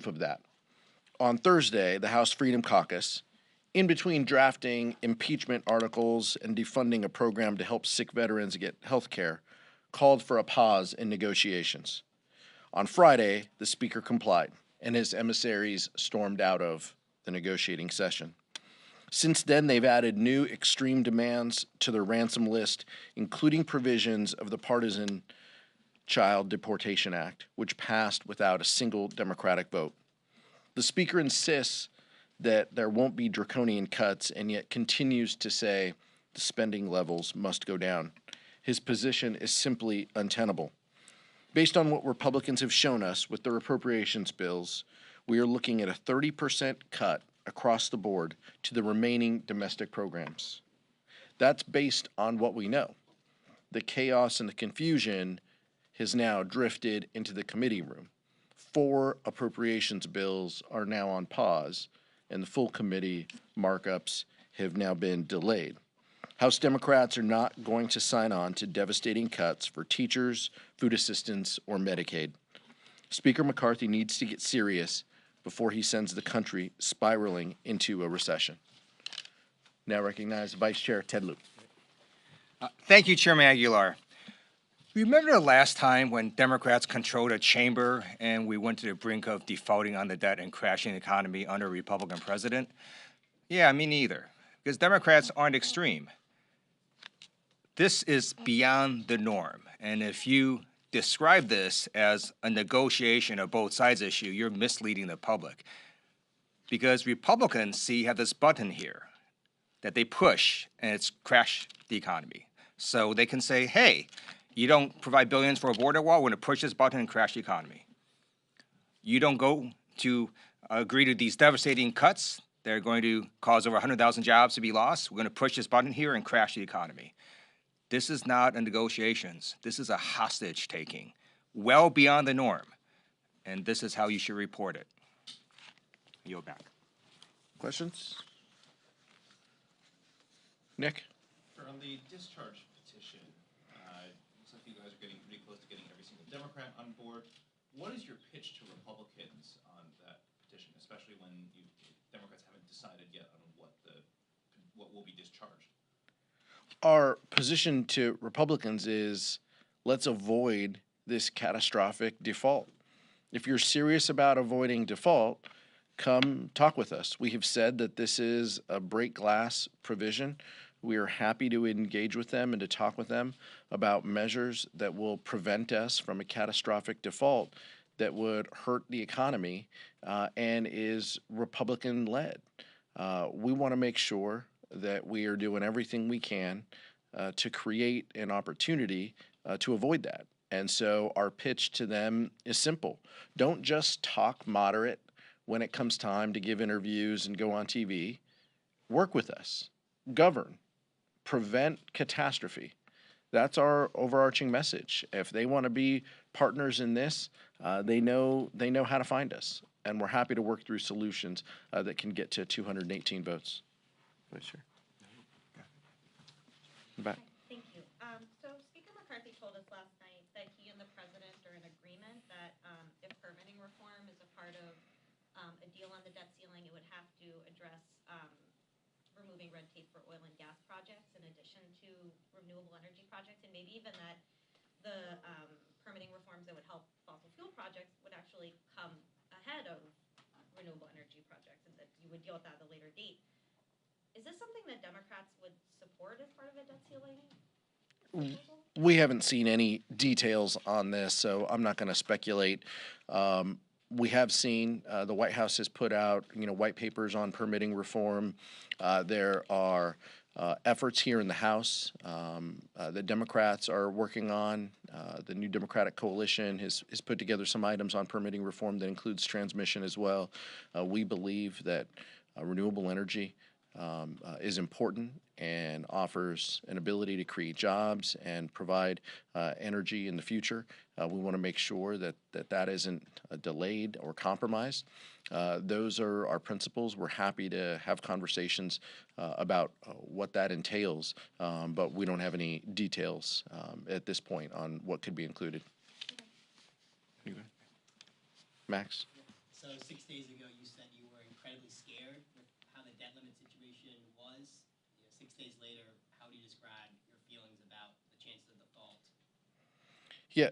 of that. On Thursday, the House Freedom Caucus, in between drafting impeachment articles and defunding a program to help sick veterans get health care, called for a pause in negotiations. On Friday, the Speaker complied, and his emissaries stormed out of the negotiating session. Since then, they've added new extreme demands to their ransom list, including provisions of the Partisan Child Deportation Act, which passed without a single Democratic vote. The Speaker insists that there won't be draconian cuts and yet continues to say the spending levels must go down. His position is simply untenable. Based on what Republicans have shown us with their appropriations bills, we are looking at a 30% cut across the board to the remaining domestic programs. That's based on what we know. The chaos and the confusion has now drifted into the committee room. 4 appropriations bills are now on pause, and the full committee markups have now been delayed. House Democrats are not going to sign on to devastating cuts for teachers, food assistance, or Medicaid. Speaker McCarthy needs to get serious before he sends the country spiraling into a recession. Now recognize Vice Chair Ted Lieu. Thank you, Chairman Aguilar. Remember the last time when Democrats controlled a chamber and we went to the brink of defaulting on the debt and crashing the economy under a Republican president? Yeah, me neither, because Democrats aren't extreme. This is beyond the norm, and if you describe this as a negotiation of both sides issue, you're misleading the public. Because Republicans have this button here that they push, and it's crash the economy. So they can say, hey, you don't provide billions for a border wall, we're going to push this button and crash the economy. You don't go to agree to these devastating cuts, they're going to cause over 100,000 jobs to be lost, we're going to push this button here and crash the economy. This is not a negotiations. This is a hostage taking, well beyond the norm. And this is how you should report it. Yield back. Questions? Nick? On the discharge petition, looks like you guys are getting pretty close to getting every single Democrat on board. What is your pitch to Republicans on that petition, especially when Democrats haven't decided yet on what will be discharged? Our position to Republicans is let's avoid this catastrophic default. If you're serious about avoiding default, come talk with us. We have said that this is a break glass provision. We are happy to engage with them and to talk with them about measures that will prevent us from a catastrophic default that would hurt the economy and is Republican-led. We want to make sure that we are doing everything we can to create an opportunity to avoid that. And so our pitch to them is simple. Don't just talk moderate when it comes time to give interviews and go on TV. Work with us. Govern. Prevent catastrophe. That's our overarching message. If they want to be partners in this, they know how to find us. And we're happy to work through solutions that can get to 218 votes. Vice Chair. Back. Thank you. So Speaker McCarthy told us last night that he and the president are in agreement that if permitting reform is a part of a deal on the debt ceiling, it would have to address removing red tape for oil and gas projects in addition to renewable energy projects, and maybe even that the permitting reforms that would help fossil fuel projects would actually come ahead of renewable energy projects, and that you would deal with that at a later date. Is this something that Democrats would support as part of a debt ceiling proposal? We haven't seen any details on this, so I'm not going to speculate. We have seen the White House has put out, white papers on permitting reform. There are efforts here in the House. The Democrats are working on. The new Democratic coalition has put together some items on permitting reform that includes transmission as well. We believe that renewable energy is important and offers an ability to create jobs and provide energy in the future. We want to make sure that isn't delayed or compromised. Those are our principles. We're happy to have conversations about what that entails, but we don't have any details at this point on what could be included. Max? So 6 days ago, you said you were incredibly scared with how the debt limit situation was. 6 days later, how do you describe your feelings about the chances of default? Yeah,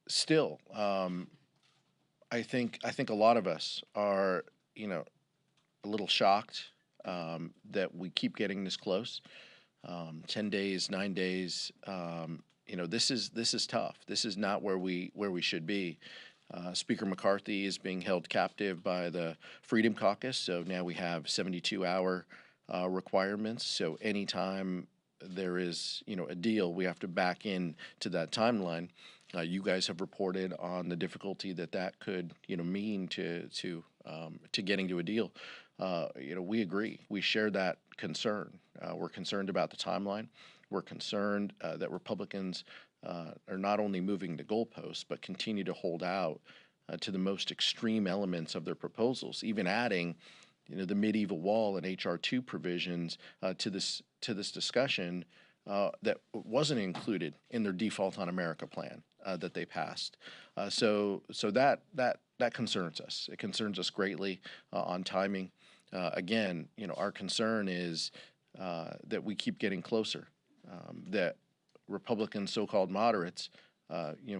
still, I think a lot of us are, a little shocked that we keep getting this close. 10 days, 9 days. This is tough. This is not where we should be. Speaker McCarthy is being held captive by the Freedom Caucus, so now we have 72-hour requirements. So anytime there is a deal, we have to back in to that timeline. You guys have reported on the difficulty that could mean to getting to a deal. We agree. We share that concern. We're concerned about the timeline. We're concerned that Republicans are not only moving the goalposts, but continue to hold out to the most extreme elements of their proposals, even adding, the medieval wall and H.R. 2 provisions to this discussion that wasn't included in their Default on America plan that they passed. So that concerns us. It concerns us greatly on timing. Again, our concern is that we keep getting closer. That Republican so-called moderates,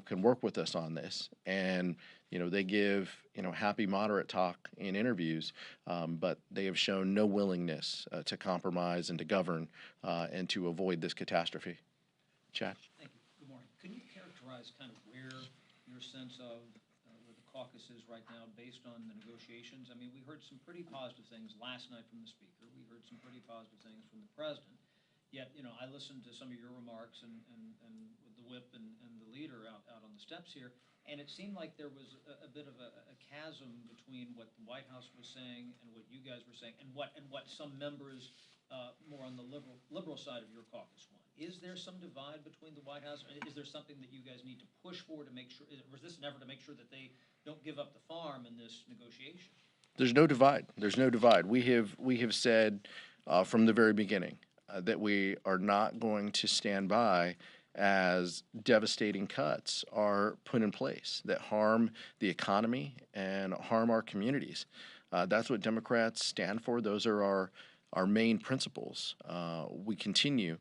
can work with us on this, and they give happy moderate talk in interviews, but they have shown no willingness to compromise and to govern and to avoid this catastrophe. Chad. Thank you. Good morning. Can you characterize kind of where your sense of where the caucus is right now based on the negotiations? I mean, we heard some pretty positive things last night from the Speaker. We heard some pretty positive things from the President. Yet, I listened to some of your remarks and with the whip and the leader out on the steps here, and it seemed like there was a bit of a chasm between what the White House was saying and what you guys were saying, and what some members more on the liberal side of your caucus want. Is there some divide between the White House? Is there something that you guys need to push for to make sure? Was this an effort to make sure that they don't give up the farm in this negotiation? There's no divide. There's no divide. We have said from the very beginning that we are not going to stand by as devastating cuts are put in place that harm the economy and harm our communities. That's what Democrats stand for. Those are our main principles. We continue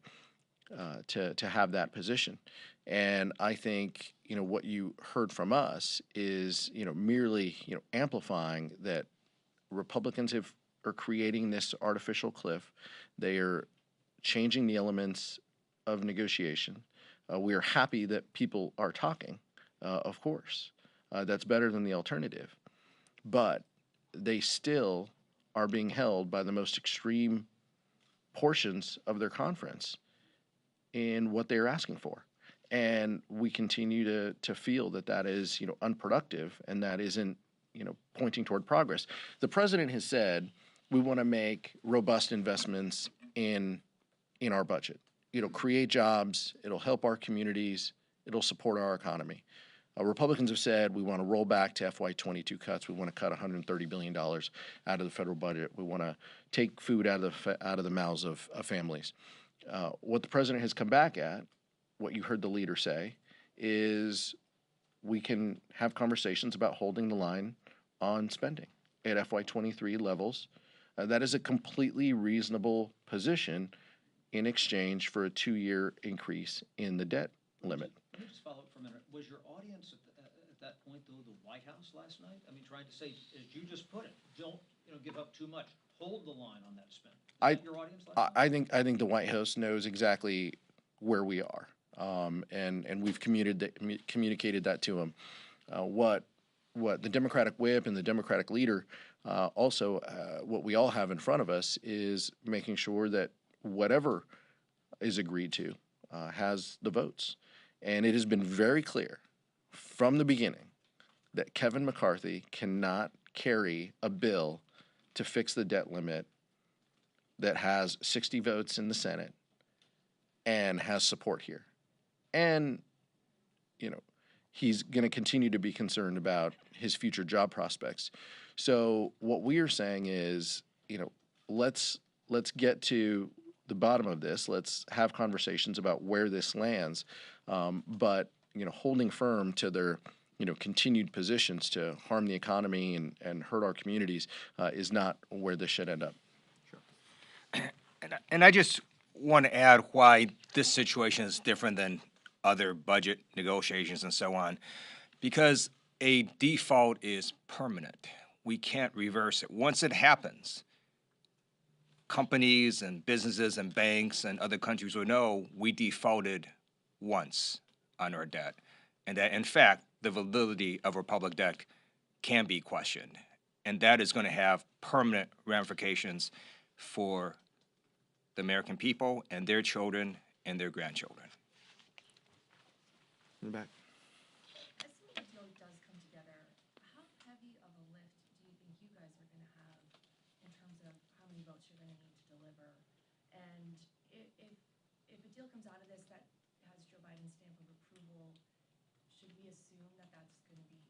to have that position. And I think, what you heard from us is, merely, amplifying that Republicans are creating this artificial cliff. They are changing the elements of negotiation. We are happy that people are talking, of course. That's better than the alternative. But they still are being held by the most extreme portions of their conference in what they are asking for. And we continue to feel that is, unproductive, and that isn't, pointing toward progress. The president has said we want to make robust investments in our budget. It'll create jobs, it'll help our communities, it'll support our economy. Republicans have said we want to roll back to FY22 cuts. We want to cut $130 billion out of the federal budget. We want to take food out of the mouths of families. What the president has come back at, what you heard the leader say, is we can have conversations about holding the line on spending at FY23 levels. That is a completely reasonable position in exchange for a 2-year increase in the debt limit. Let me just follow up for a minute. Was your audience at that point, though, the White House last night? I mean, trying to say, as you just put it, don't give up too much. Hold the line on that spend. Is that your audience last night? I think the White House knows exactly where we are, and we've communicated that to them. What the Democratic whip and the Democratic leader also, what we all have in front of us is making sure that whatever is agreed to has the votes. And it has been very clear from the beginning that Kevin McCarthy cannot carry a bill to fix the debt limit that has 60 votes in the Senate and has support here. And, he's going to continue to be concerned about his future job prospects. So what we are saying is, let's get to the bottom of this. Let's have conversations about where this lands. But holding firm to their continued positions to harm the economy and hurt our communities is not where this should end up. And I just want to add why this situation is different than other budget negotiations and so on, because a default is permanent. We can't reverse it. Once it happens, companies and businesses and banks and other countries will know we defaulted once on our debt, and that, in fact, the validity of our public debt can be questioned. And that is going to have permanent ramifications for the American people and their children and their grandchildren. In the back. Assuming the deal does come together, how heavy of a lift do you think you guys are going to have in terms of how many votes you're going to need to deliver? And if a deal comes out of this that has Joe Biden's stamp of approval, should we assume that that's going to be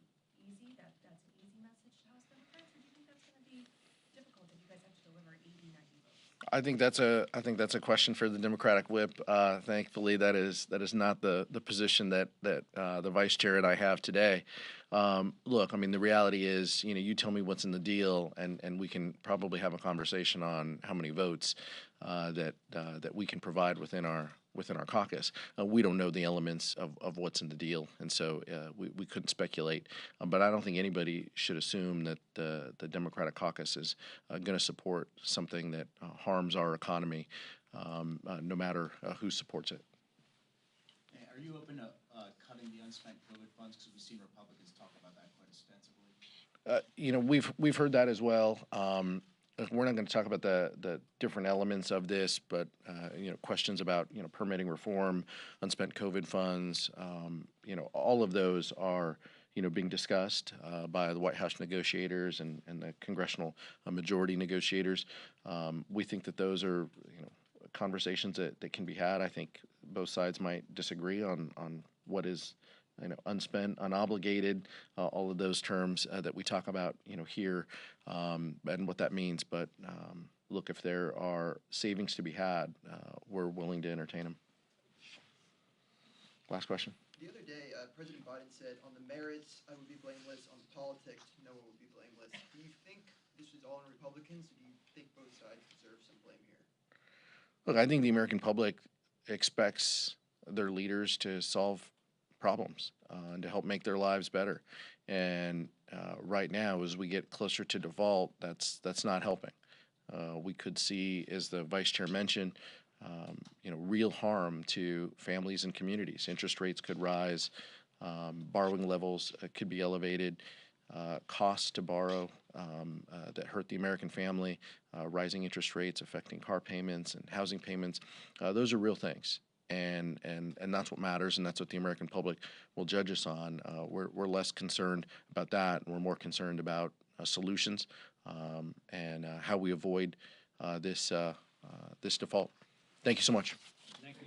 easy, that's an easy message to House Democrats, or do you think that's going to be difficult if you guys have to deliver 80, 90 votes? I think that's a question for the Democratic whip. Thankfully, that is not the position that the vice chair and I have today. Look, I mean, the reality is, you tell me what's in the deal, and we can probably have a conversation on how many votes that we can provide within our caucus. We don't know the elements of what's in the deal, and so we couldn't speculate. But I don't think anybody should assume that the Democratic caucus is going to support something that harms our economy, no matter who supports it. Are you open to cutting the unspent COVID funds? Because we've seen Republicans talk about that quite extensively. We've heard that as well. We're not going to talk about the different elements of this, but questions about permitting reform, unspent COVID funds, all of those are being discussed by the White House negotiators and the congressional majority negotiators. We think that those are conversations that can be had. I think both sides might disagree on what is unspent, unobligated, all of those terms that we talk about, here, and what that means. But look, if there are savings to be had, we're willing to entertain them. Last question. The other day, President Biden said, on the merits, I would be blameless. On the politics, no one would be blameless. Do you think this is all on Republicans, or do you think both sides deserve some blame here? Look, I think the American public expects their leaders to solve problems and to help make their lives better. And right now, as we get closer to default, that's not helping. We could see, as the vice chair mentioned, real harm to families and communities. Interest rates could rise, borrowing levels could be elevated, costs to borrow that hurt the American family, rising interest rates affecting car payments and housing payments. Those are real things. And that's what matters, and that's what the American public will judge us on. We're less concerned about that, and we're more concerned about solutions and how we avoid this default. Thank you so much. Thank you.